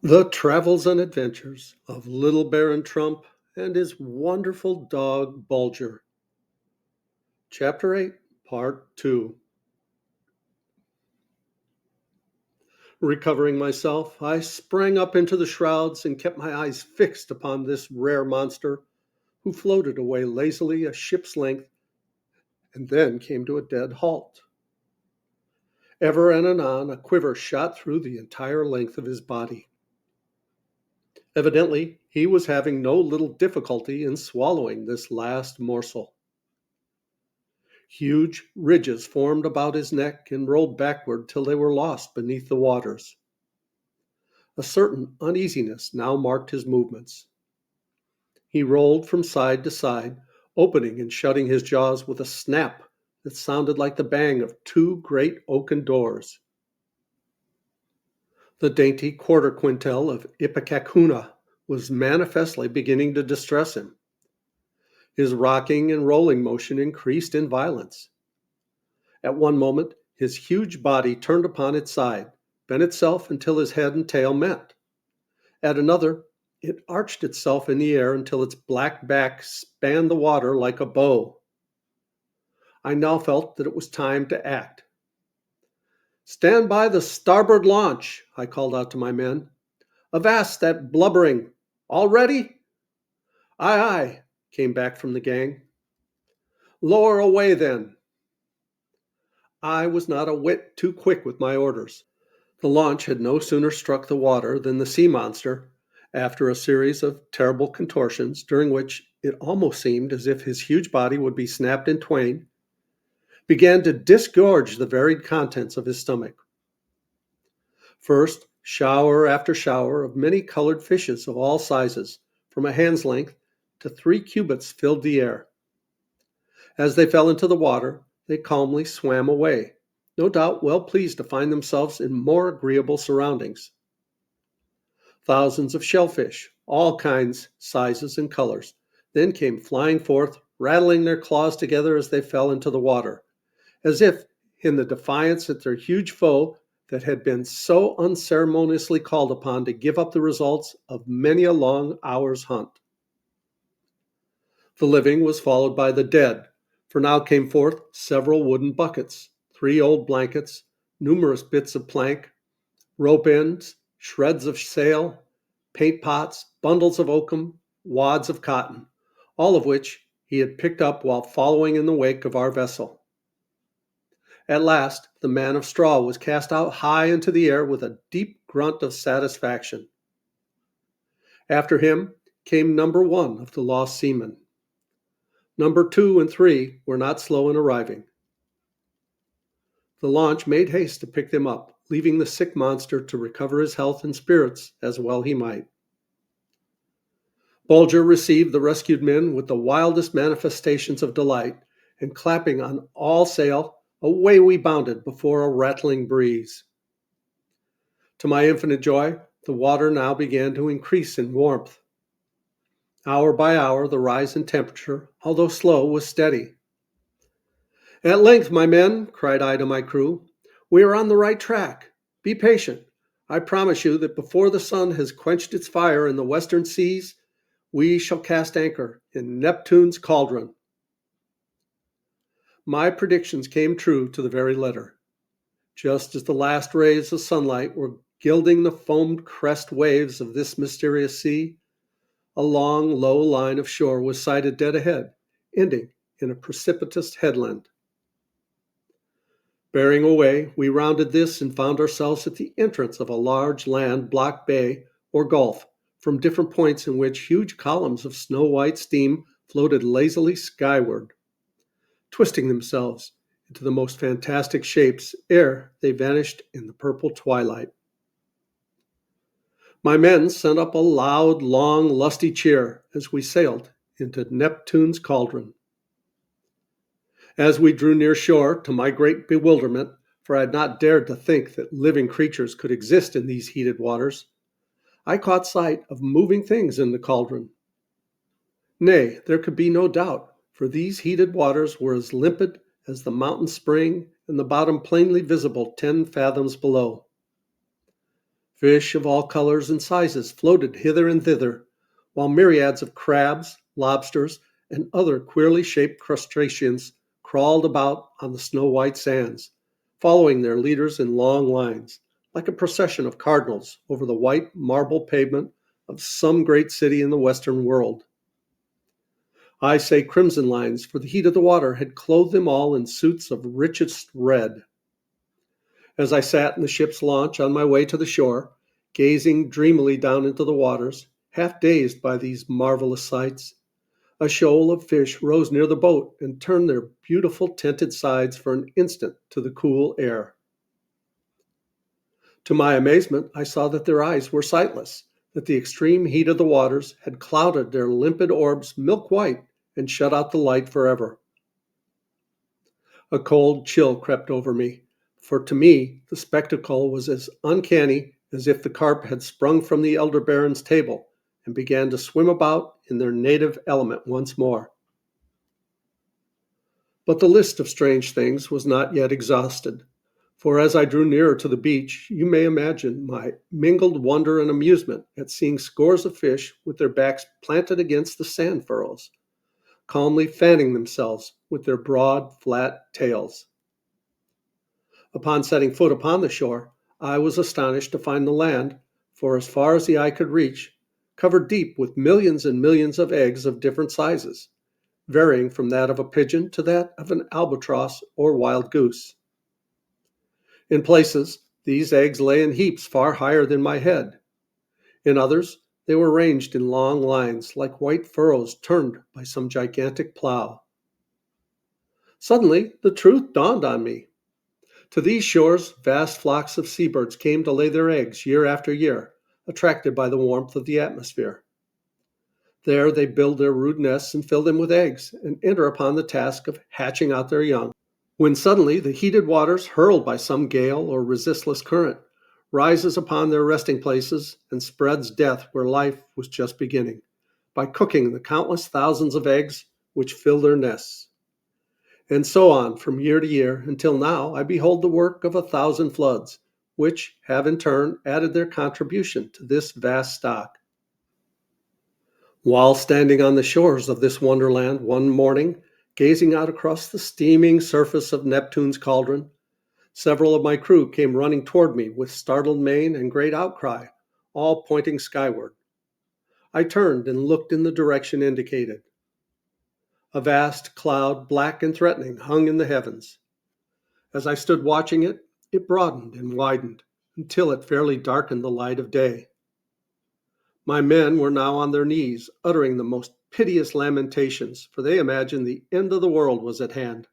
The Travels and Adventures of Little Baron Trump and His Wonderful Dog Bulger. Chapter 8, Part 2. Recovering myself, I sprang up into the shrouds and kept my eyes fixed upon this rare monster, who floated away lazily a ship's length and then came to a dead halt. Ever and anon, a quiver shot through the entire length of his body. Evidently, he was having no little difficulty in swallowing this last morsel. Huge ridges formed about his neck and rolled backward till they were lost beneath the waters. A certain uneasiness now marked his movements. He rolled from side to side, opening and shutting his jaws with a snap that sounded like the bang of two great oaken doors. The dainty quarter quintal of Ipecacuanha was manifestly beginning to distress him. His rocking and rolling motion increased in violence. At one moment, his huge body turned upon its side, bent itself until his head and tail met. At another, it arched itself in the air until its black back spanned the water like a bow. I now felt that it was time to act. "Stand by the starboard launch," I called out to my men. "Avast that blubbering! All ready?" "Aye, aye," came back from the gang. "Lower away, then." I was not a whit too quick with my orders. The launch had no sooner struck the water than the sea monster, after a series of terrible contortions, during which it almost seemed as if his huge body would be snapped in twain, began to disgorge the varied contents of his stomach. First, shower after shower of many colored fishes of all sizes, from a hand's length to 3 cubits, filled the air. As they fell into the water, they calmly swam away, no doubt well pleased to find themselves in more agreeable surroundings. Thousands of shellfish, all kinds, sizes, and colors, then came flying forth, rattling their claws together as they fell into the water, as if in the defiance at their huge foe that had been so unceremoniously called upon to give up the results of many a long hour's hunt. The living was followed by the dead, for now came forth several wooden buckets, 3 old blankets, numerous bits of plank, rope ends, shreds of sail, paint pots, bundles of oakum, wads of cotton, all of which he had picked up while following in the wake of our vessel. At last, the man of straw was cast out high into the air with a deep grunt of satisfaction. After him came number 1 of the lost seamen. Number 2 and 3 were not slow in arriving. The launch made haste to pick them up, leaving the sick monster to recover his health and spirits as well he might. Bulger received the rescued men with the wildest manifestations of delight, and clapping on all sail, away we bounded before a rattling breeze. To my infinite joy, the water now began to increase in warmth. Hour by hour, the rise in temperature, although slow, was steady. "At length, my men," cried I to my crew, "we are on the right track. Be patient. I promise you that before the sun has quenched its fire in the western seas, we shall cast anchor in Neptune's cauldron." My predictions came true to the very letter. Just as the last rays of sunlight were gilding the foamed crest waves of this mysterious sea, a long, low line of shore was sighted dead ahead, ending in a precipitous headland. Bearing away, we rounded this and found ourselves at the entrance of a large land-blocked bay or gulf, from different points in which huge columns of snow-white steam floated lazily skyward, twisting themselves into the most fantastic shapes ere they vanished in the purple twilight. My men sent up a loud, long, lusty cheer as we sailed into Neptune's cauldron. As we drew near shore, to my great bewilderment, for I had not dared to think that living creatures could exist in these heated waters, I caught sight of moving things in the cauldron. Nay, there could be no doubt, for these heated waters were as limpid as the mountain spring and the bottom plainly visible 10 fathoms below. Fish of all colors and sizes floated hither and thither, while myriads of crabs, lobsters, and other queerly shaped crustaceans crawled about on the snow-white sands, following their leaders in long lines, like a procession of cardinals over the white marble pavement of some great city in the Western world. I say crimson lines, for the heat of the water had clothed them all in suits of richest red. As I sat in the ship's launch on my way to the shore, gazing dreamily down into the waters, half dazed by these marvelous sights, a shoal of fish rose near the boat and turned their beautiful tinted sides for an instant to the cool air. To my amazement, I saw that their eyes were sightless, that the extreme heat of the waters had clouded their limpid orbs milk white and shut out the light forever. A cold chill crept over me, for to me the spectacle was as uncanny as if the carp had sprung from the elder baron's table and began to swim about in their native element once more. But the list of strange things was not yet exhausted, for as I drew nearer to the beach, you may imagine my mingled wonder and amusement at seeing scores of fish with their backs planted against the sand furrows, calmly fanning themselves with their broad, flat tails. Upon setting foot upon the shore, I was astonished to find the land, for as far as the eye could reach, covered deep with millions and millions of eggs of different sizes, varying from that of a pigeon to that of an albatross or wild goose. In places, these eggs lay in heaps far higher than my head. In others, they were ranged in long lines like white furrows turned by some gigantic plow. Suddenly, the truth dawned on me. To these shores, vast flocks of seabirds came to lay their eggs year after year, attracted by the warmth of the atmosphere. There they build their rude nests and fill them with eggs, and enter upon the task of hatching out their young. When suddenly the heated waters, hurled by some gale or resistless current, rises upon their resting places and spreads death where life was just beginning, by cooking the countless thousands of eggs which fill their nests. And so on from year to year, until now I behold the work of 1,000 floods, which have in turn added their contribution to this vast stock. While standing on the shores of this wonderland one morning, gazing out across the steaming surface of Neptune's cauldron, several of my crew came running toward me with startled mien and great outcry, all pointing skyward. I turned and looked in the direction indicated. A vast cloud, black and threatening, hung in the heavens. As I stood watching it, it broadened and widened until it fairly darkened the light of day. My men were now on their knees, uttering the most piteous lamentations, for they imagined the end of the world was at hand.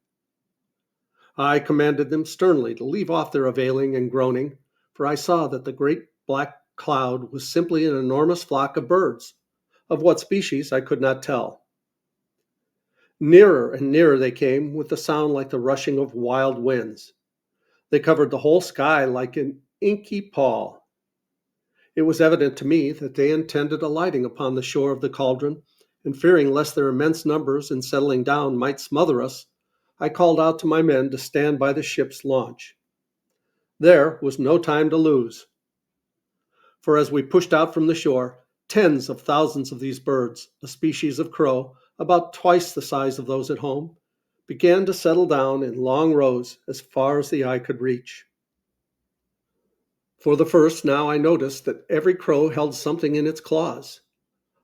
I commanded them sternly to leave off their availing and groaning, for I saw that the great black cloud was simply an enormous flock of birds, of what species I could not tell. Nearer and nearer they came, with a sound like the rushing of wild winds. They covered the whole sky like an inky pall. It was evident to me that they intended alighting upon the shore of the cauldron, and fearing lest their immense numbers in settling down might smother us, I called out to my men to stand by the ship's launch. There was no time to lose, for as we pushed out from the shore, tens of thousands of these birds, a species of crow, about twice the size of those at home, began to settle down in long rows as far as the eye could reach. For the first now I noticed that every crow held something in its claws.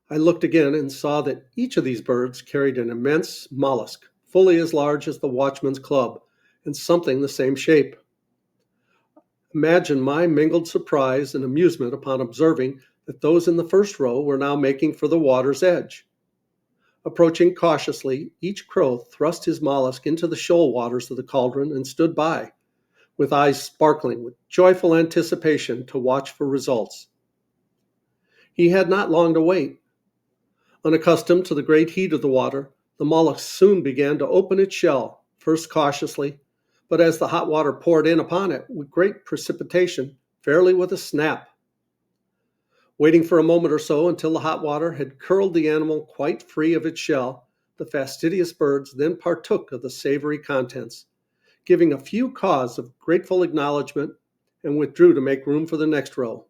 I looked again and saw that each of these birds carried an immense mollusk, fully as large as the watchman's club, and something the same shape. Imagine my mingled surprise and amusement upon observing that those in the first row were now making for the water's edge. Approaching cautiously, each crow thrust his mollusk into the shoal waters of the cauldron and stood by, with eyes sparkling with joyful anticipation to watch for results. He had not long to wait. Unaccustomed to the great heat of the water, the mollusk soon began to open its shell, first cautiously, but as the hot water poured in upon it with great precipitation, fairly with a snap. Waiting for a moment or so until the hot water had curled the animal quite free of its shell, the fastidious birds then partook of the savory contents, giving a few caws of grateful acknowledgment, and withdrew to make room for the next row.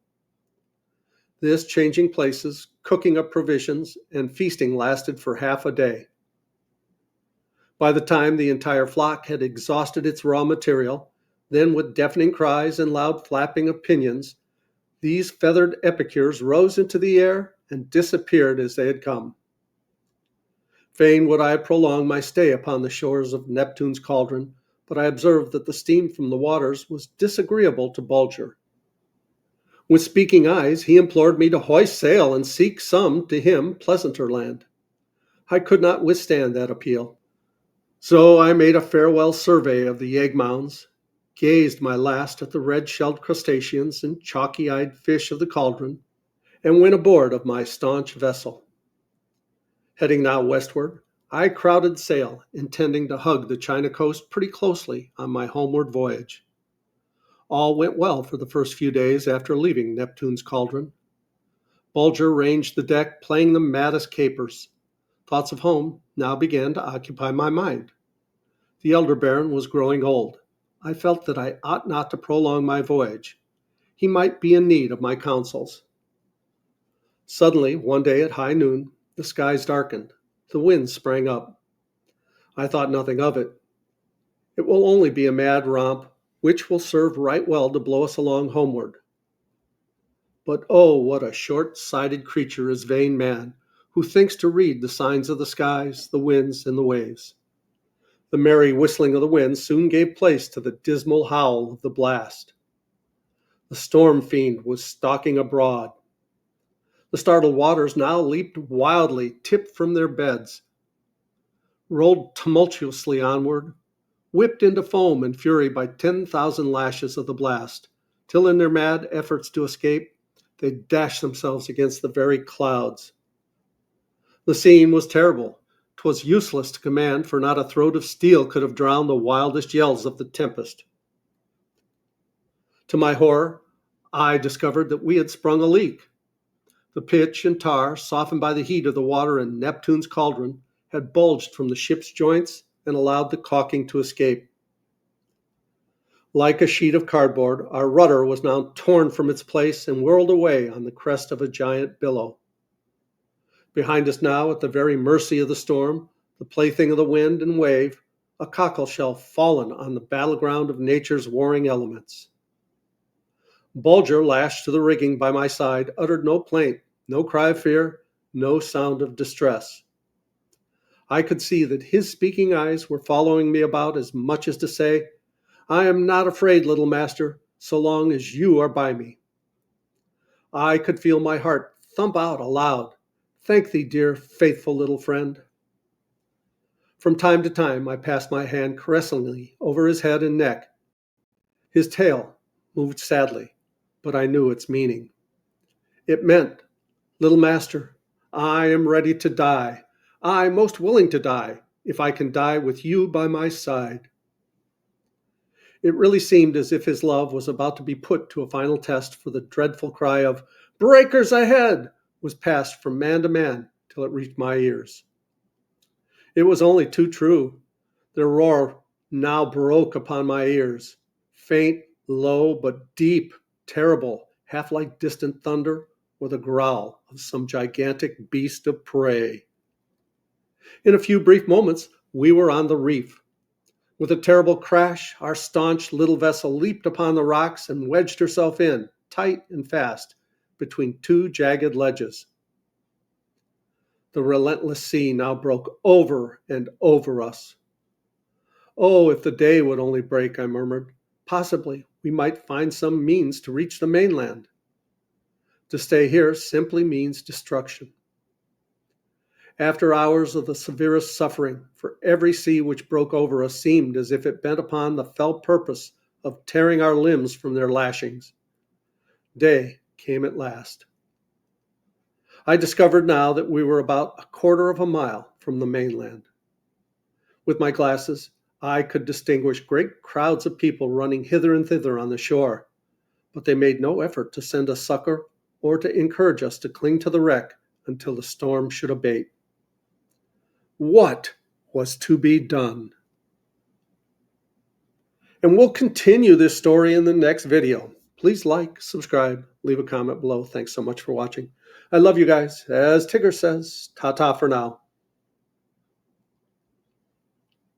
This changing places, cooking up provisions, and feasting lasted for half a day. By the time the entire flock had exhausted its raw material, then with deafening cries and loud flapping of pinions, these feathered epicures rose into the air and disappeared as they had come. Fain would I prolong my stay upon the shores of Neptune's cauldron, but I observed that the steam from the waters was disagreeable to Bulger. With speaking eyes, he implored me to hoist sail and seek some, to him, pleasanter land. I could not withstand that appeal. So I made a farewell survey of the egg mounds, gazed my last at the red-shelled crustaceans and chalky-eyed fish of the cauldron, and went aboard of my staunch vessel. Heading now westward, I crowded sail, intending to hug the China coast pretty closely on my homeward voyage. All went well for the first few days after leaving Neptune's cauldron. Bulger ranged the deck, playing the maddest capers. Thoughts of home now began to occupy my mind. The elder Baron was growing old. I felt that I ought not to prolong my voyage. He might be in need of my counsels. Suddenly, one day at high noon, the skies darkened. The wind sprang up. I thought nothing of it. It will only be a mad romp, which will serve right well to blow us along homeward. But oh, what a short-sighted creature is vain man, who thinks to read the signs of the skies, the winds, and the waves. The merry whistling of the wind soon gave place to the dismal howl of the blast. The storm fiend was stalking abroad. The startled waters now leaped wildly, tipped from their beds, rolled tumultuously onward, whipped into foam and fury by 10,000 lashes of the blast, till in their mad efforts to escape, they dashed themselves against the very clouds. The scene was terrible. 'Twas useless to command, for not a throat of steel could have drowned the wildest yells of the tempest. To my horror, I discovered that we had sprung a leak. The pitch and tar, softened by the heat of the water in Neptune's cauldron, had bulged from the ship's joints and allowed the caulking to escape. Like a sheet of cardboard, our rudder was now torn from its place and whirled away on the crest of a giant billow. Behind us now, at the very mercy of the storm, the plaything of the wind and wave, a cockleshell fallen on the battleground of nature's warring elements. Bulger, lashed to the rigging by my side, uttered no plaint, no cry of fear, no sound of distress. I could see that his speaking eyes were following me about as much as to say, "I am not afraid, little master, so long as you are by me." I could feel my heart thump out aloud, "Thank thee, dear, faithful little friend." From time to time, I passed my hand caressingly over his head and neck. His tail moved sadly, but I knew its meaning. It meant, "Little master, I am ready to die. I most willing to die, if I can die with you by my side." It really seemed as if his love was about to be put to a final test, for the dreadful cry of "Breakers ahead!" was passed from man to man till it reached my ears. It was only too true. Their roar now broke upon my ears, faint, low, but deep, terrible, half like distant thunder or the growl of some gigantic beast of prey. In a few brief moments, we were on the reef. With a terrible crash, our staunch little vessel leaped upon the rocks and wedged herself in, tight and fast, between two jagged ledges. The relentless sea now broke over and over us. "Oh, if the day would only break," I murmured. "Possibly we might find some means to reach the mainland. To stay here simply means destruction." After hours of the severest suffering, for every sea which broke over us seemed as if it bent upon the fell purpose of tearing our limbs from their lashings, day came at last. I discovered now that we were about a quarter of a mile from the mainland. With my glasses, I could distinguish great crowds of people running hither and thither on the shore, but they made no effort to send us succor or to encourage us to cling to the wreck until the storm should abate. What was to be done? And we'll continue this story in the next video. Please like, subscribe, leave a comment below. Thanks so much for watching. I love you guys. As Tigger says, ta-ta for now.